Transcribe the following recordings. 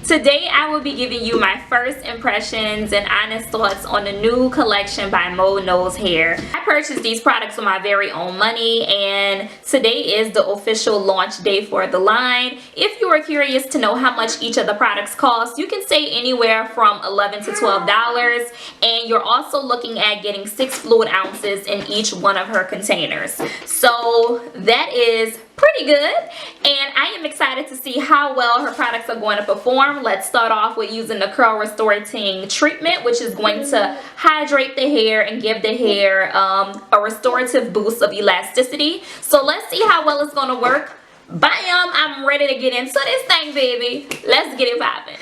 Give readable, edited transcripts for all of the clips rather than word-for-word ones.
Today I will be giving you my first impressions and honest thoughts on the new collection by Mo Knows Hair. I purchased these products with my very own money, and today is the official launch day for the line. If you are curious to know how much each of the products cost, you can say anywhere from $11 to $12, and you're also looking at getting 6 fluid ounces in each one of her containers. So that is pretty good, and I am excited to see how well her products are going to perform. Let's start off with using the curl restorating treatment, which is going to hydrate the hair and give the hair a restorative boost of elasticity. So let's see how well it's going to work. Bam! I'm ready to get into this thing, baby. Let's get it popping.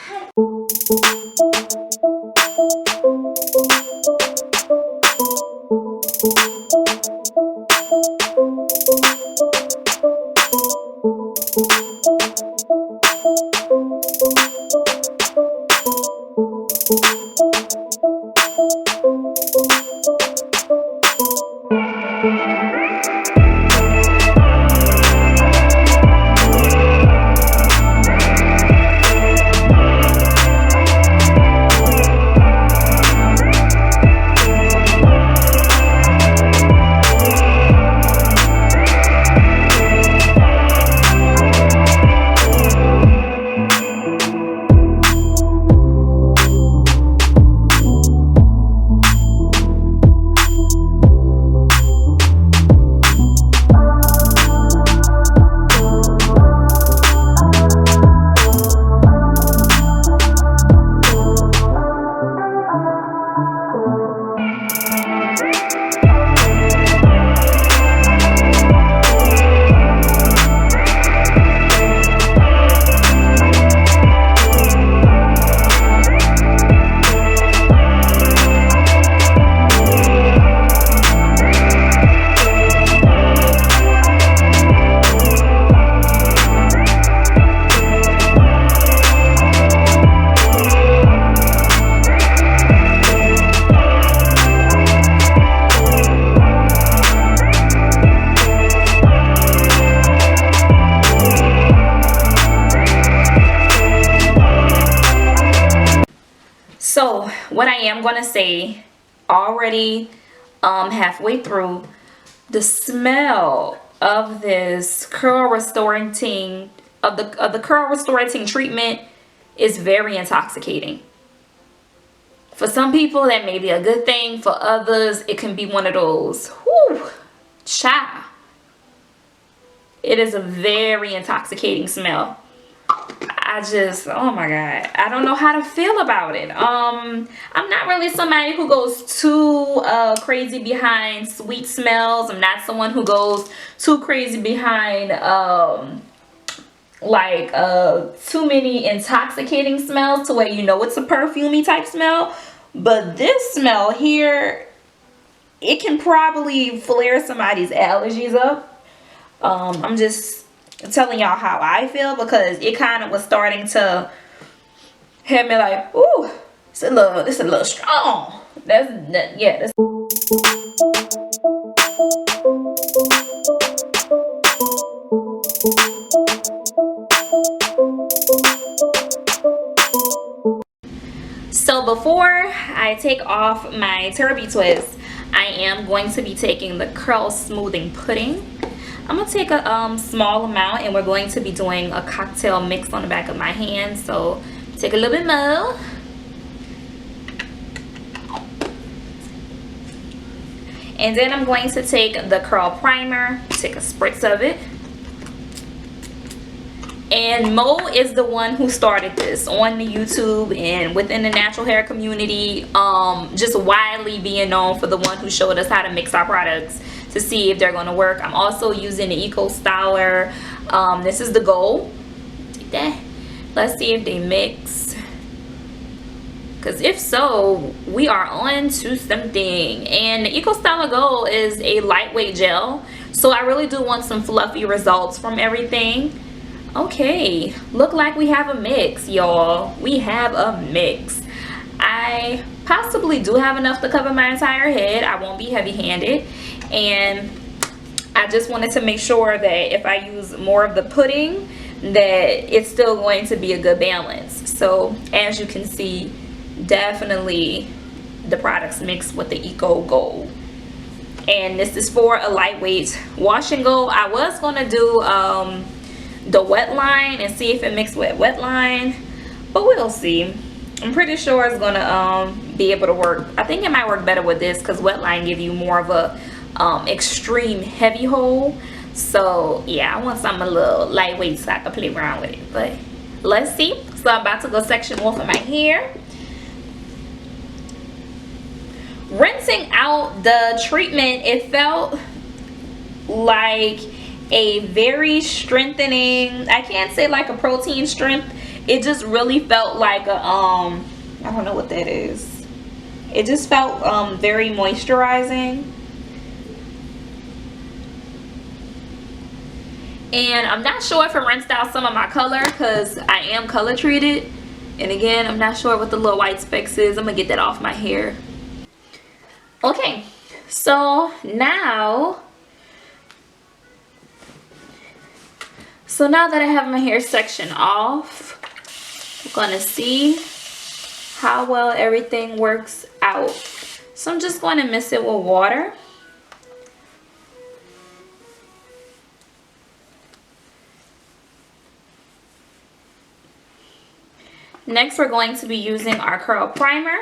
So what I am going to say, already halfway through, the smell of this curl restorating curl restorating treatment is very intoxicating. For some people that may be a good thing, for others it can be one of those, whoo, cha. It is a very intoxicating smell. Oh my god, I don't know how to feel about it. I'm not really somebody who goes too crazy behind sweet smells. I'm not someone who goes too crazy behind too many intoxicating smells to where you know it's a perfumey type smell. But this smell here, it can probably flare somebody's allergies up. I'm just telling y'all how I feel, because it kind of was starting to have me like, ooh, it's a little strong. Yeah. So before I take off my Turby Twist, I am going to be taking the curl smoothing pudding. I'm gonna take a small amount, and we're going to be doing a cocktail mix on the back of my hand. So take a little bit more. And then I'm going to take the curl primer, take a spritz of it. And Mo is the one who started this on the YouTube and within the natural hair community, just widely being known for the one who showed us how to mix our products to see if they're going to work. I'm also using the Eco Styler. This is the gold. Take that. Let's see if they mix, because if so, we are on to something. And the Eco Styler Gold is a lightweight gel, so I really do want some fluffy results from everything. Okay, look like we have a mix, y'all. We have a mix. I possibly do have enough to cover my entire head. I won't be heavy-handed, and I just wanted to make sure that if I use more of the pudding, that it's still going to be a good balance. So as you can see, definitely the products mixed with the Eco Gold. And this is for a lightweight wash and go. I was gonna do the wet line and see if it mixed with wet line, but we'll see. I'm pretty sure it's gonna be able to work. I think it might work better with this because wet line give you more of a extreme heavy hold. So yeah, I want something a little lightweight so I can play around with it. But let's see. So I'm about to go section off of my hair. Rinsing out the treatment, it felt like a very strengthening, I can't say like a protein strength, it just really felt like a I don't know what that is. It just felt very moisturizing. And I'm not sure if it rinsed out some of my color because I am color treated, and again, I'm not sure what the little white specks is. I'm gonna get that off my hair. Okay, so now that I have my hair section off, I'm gonna see how well everything works out. So I'm just going to mix it with water. Next, we're going to be using our curl primer.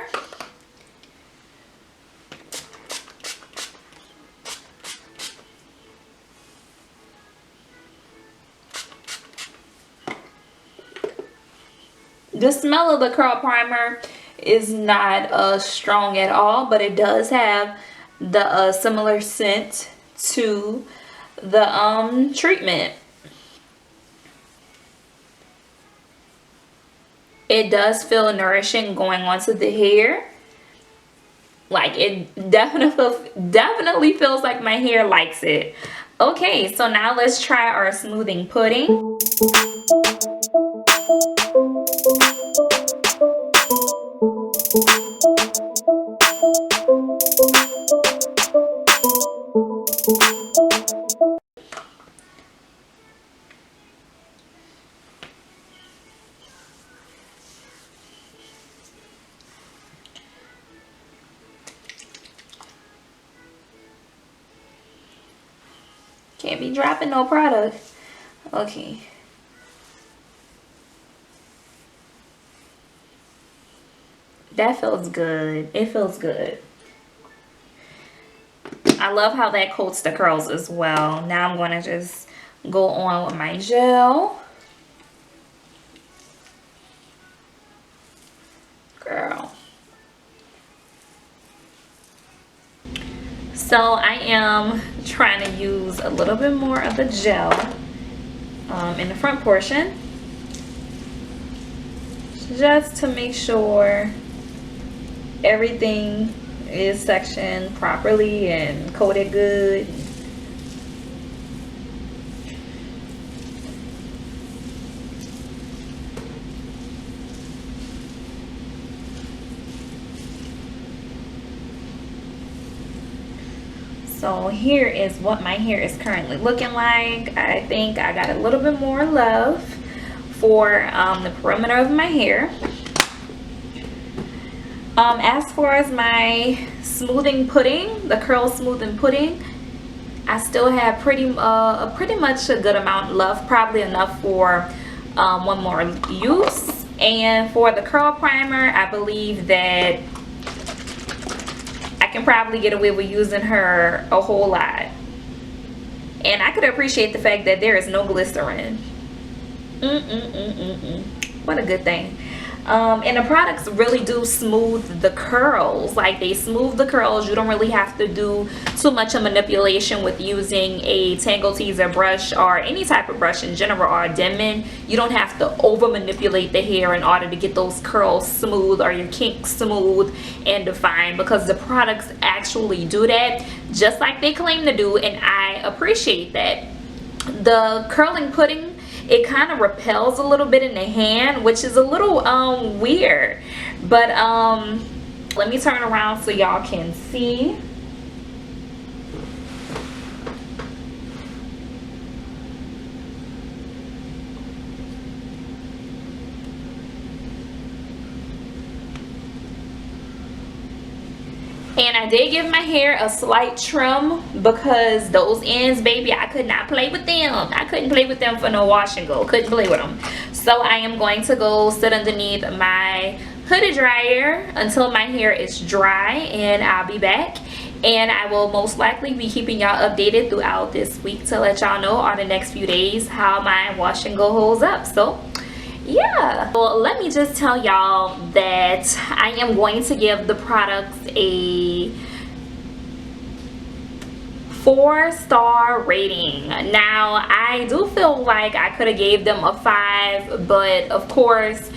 The smell of the curl primer is not strong at all, but it does have the similar scent to the treatment. It does feel nourishing going onto the hair. Like, it definitely feels like my hair likes it. Okay, so now let's try our smoothing pudding. Can't be dropping no product. Okay. That feels good. It feels good. I love how that coats the curls as well. Now I'm going to just go on with my gel. Girl. So I am trying to use a little bit more of the gel in the front portion, just to make sure everything is sectioned properly and coated good. So here is what my hair is currently looking like. I think I got a little bit more love for the perimeter of my hair. As far as my smoothing pudding, the curl smoothing pudding, I still have pretty much a good amount left, probably enough for one more use. And for the curl primer, I believe that I can probably get away with using her a whole lot. And I could appreciate the fact that there is no glycerin. What a good thing. And the products really do smooth the curls. Like, they smooth the curls. You don't really have to do too much of manipulation with using a Tangle Teezer brush or any type of brush in general, or a Denman. You don't have to over manipulate the hair in order to get those curls smooth or your kinks smooth and defined, because the products actually do that just like they claim to do, and I appreciate that. The curling pudding, it kind of repels a little bit in the hand, which is a little weird, but let me turn around so y'all can see. And I did give my hair a slight trim because those ends, baby, I could not play with them. I couldn't play with them for no wash and go. Couldn't play with them. So I am going to go sit underneath my hooded dryer until my hair is dry, and I'll be back. And I will most likely be keeping y'all updated throughout this week to let y'all know on the next few days how my wash and go holds up. So yeah, well, let me just tell y'all that I am going to give the products a 4-star rating. Now I do feel like I could have gave them a 5, but of course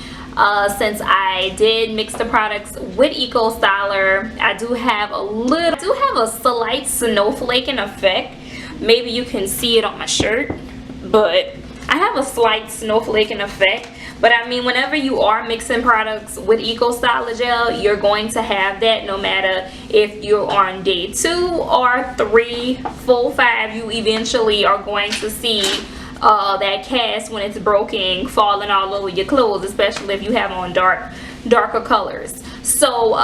since I did mix the products with Eco Styler, I do have a slight snowflaking effect. Maybe you can see it on my shirt, but I have a slight snowflaking effect. But I mean, whenever you are mixing products with Eco Styler gel, you're going to have that no matter if you're on day 2 or 3, full 5. You eventually are going to see that cast when it's broken falling all over your clothes, especially if you have on darker colors. So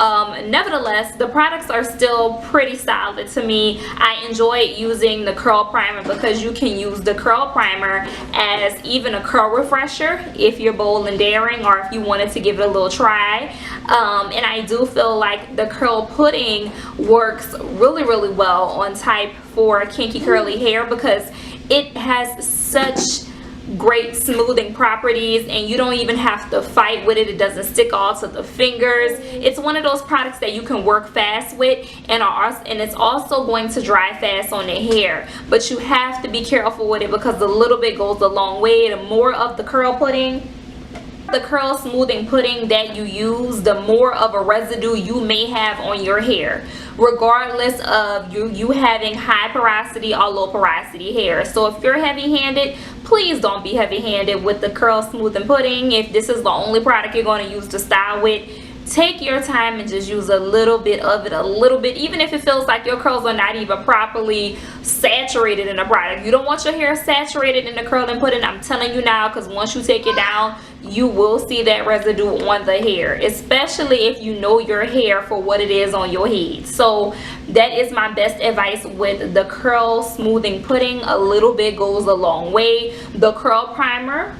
nevertheless, the products are still pretty solid to me. I enjoy using the curl primer because you can use the curl primer as even a curl refresher if you're bold and daring, or if you wanted to give it a little try. And I do feel like the curl pudding works really well on type 4 kinky curly hair because it has such great smoothing properties, and you don't even have to fight with it. It doesn't stick all to the fingers. It's one of those products that you can work fast with, and it's also going to dry fast on the hair, but you have to be careful with it because a little bit goes a long way. The more of the curl smoothing pudding that you use, the more of a residue you may have on your hair, regardless of you having high porosity or low porosity hair. So if you're heavy-handed, please don't be heavy-handed with the curl smoothing pudding. If this is the only product you're going to use to style with, take your time and just use a little bit of it, even if it feels like your curls are not even properly saturated in the product. You don't want your hair saturated in the curling pudding, I'm telling you now, because once you take it down, you will see that residue on the hair, especially if you know your hair for what it is on your head. So that is my best advice with the curl smoothing pudding. A little bit goes a long way. The curl primer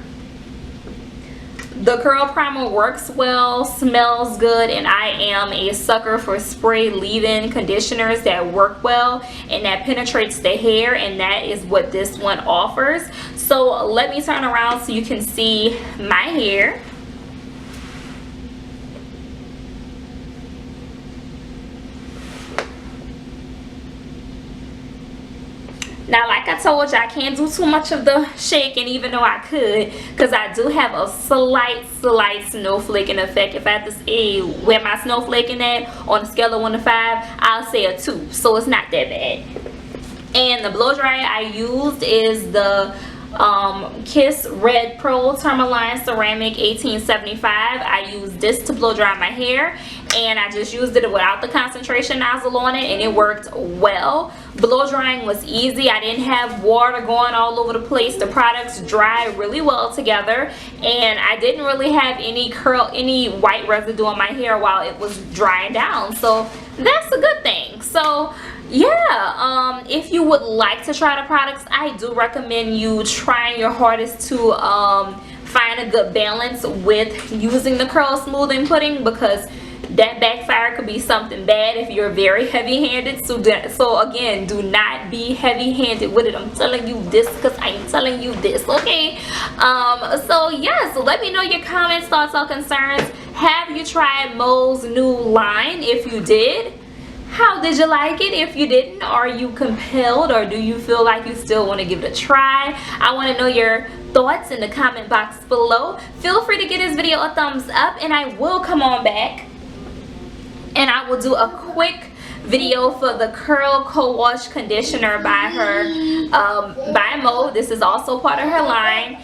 works well, smells good, and I am a sucker for spray leave-in conditioners that work well and that penetrates the hair, and that is what this one offers. So let me turn around so you can see my hair. Now, like I told you, I can't do too much of the shaking, even though I could, because I do have a slight snowflaking effect. If I have to say where my snowflaking at on a scale of 1 to 5, I'll say a 2. So it's not that bad. And the blow dryer I used is the Kiss Red Pro Tourmaline Ceramic 1875. I used this to blow dry my hair, and I just used it without the concentration nozzle on it, and it worked well. Blow drying was easy. I didn't have water going all over the place. The products dry really well together, and I didn't really have any white residue on my hair while it was drying down, so that's a good thing. So yeah, if you would like to try the products, I do recommend you trying your hardest to find a good balance with using the curl smoothing pudding, because that backfire could be something bad if you're very heavy-handed. So again, do not be heavy-handed with it. I'm telling you this because I'm telling you this, okay? So yeah, so let me know your comments, thoughts, or concerns. Have you tried Mo's new line? If you did, how did you like it? If you didn't, are you compelled, or do you feel like you still want to give it a try? I want to know your thoughts in the comment box below. Feel free to give this video a thumbs up, and I will come on back and I will do a quick video for the Curl Co-Wash Conditioner by her, by Mo. This is also part of her line.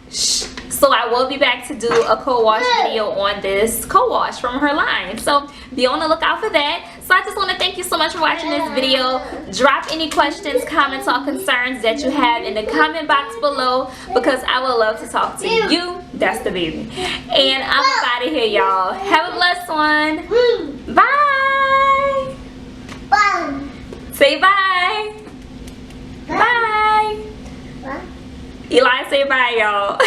So I will be back to do a co-wash video on this co-wash from her line. So be on the lookout for that. So I just want to thank you so much for watching this video. Drop any questions, comments, or concerns that you have in the comment box below, because I would love to talk to you. That's the baby. And I'm out of here, y'all. Have a blessed one. Bye. Say bye. Bye. What? Eli, say bye, y'all.